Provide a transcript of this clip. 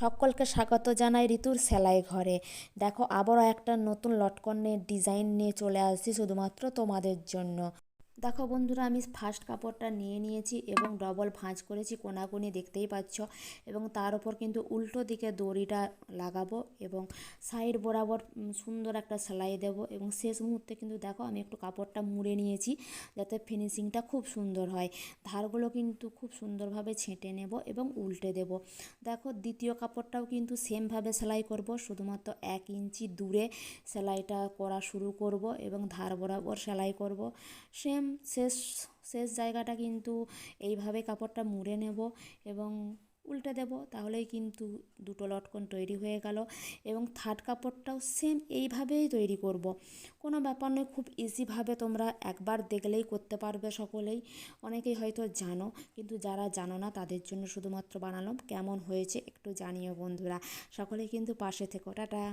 সকলকে স্বাগত জানাই ঋতুর সেলাই ঘরে। দেখো আবারও একটা নতুন লটকনের ডিজাইন নিয়ে চলে আসছি শুধুমাত্র তোমাদের জন্য। দেখো বন্ধুরা, আমি ফার্স্ট কাপড়টা নিয়ে নিয়েছি এবং ডবল ভাঁজ করেছি, কোনাকুনি দেখতেই পাচ্ছ। এবং তার উপর কিন্তু উল্টো দিকে দড়িটা লাগাবো এবং সাইড বরাবর সুন্দর একটা সেলাই দেবো। এবং শেষ মুহূর্তে কিন্তু দেখো আমি একটু কাপড়টা মুড়ে নিয়েছি যাতে ফিনিশিংটা খুব সুন্দর হয়। ধারগুলো কিন্তু খুব সুন্দরভাবে ছেঁটে নেব এবং উল্টে দেব। দেখো দ্বিতীয় কাপড়টাও কিন্তু সেমভাবে সেলাই করব, শুধুমাত্র 1 ইঞ্চি দূরে সেলাইটা করা শুরু করব এবং ধার বরাবর সেলাই করব। সেম শেষ শেষ জায়গাটা কিন্তু এইভাবে কাপড়টা মুড়ে নেব এবং উল্টে দেব, তাহলেই কিন্তু দুটো লটকন তৈরি হয়ে গেল। এবং থার্ড কাপড়টাও সেম এইভাবেই তৈরি করব। কোনো ব্যাপার নয়, খুব ইজিভাবে তোমরা একবার দেখলেই করতে পারবে সকলেই। অনেকেই হয়তো জানো, কিন্তু যারা জানো না তাদের জন্য শুধুমাত্র বানালাম। কেমন হয়েছে একটু জানিও বন্ধুরা, সকলেই কিন্তু পাশে থেকো। টাটা।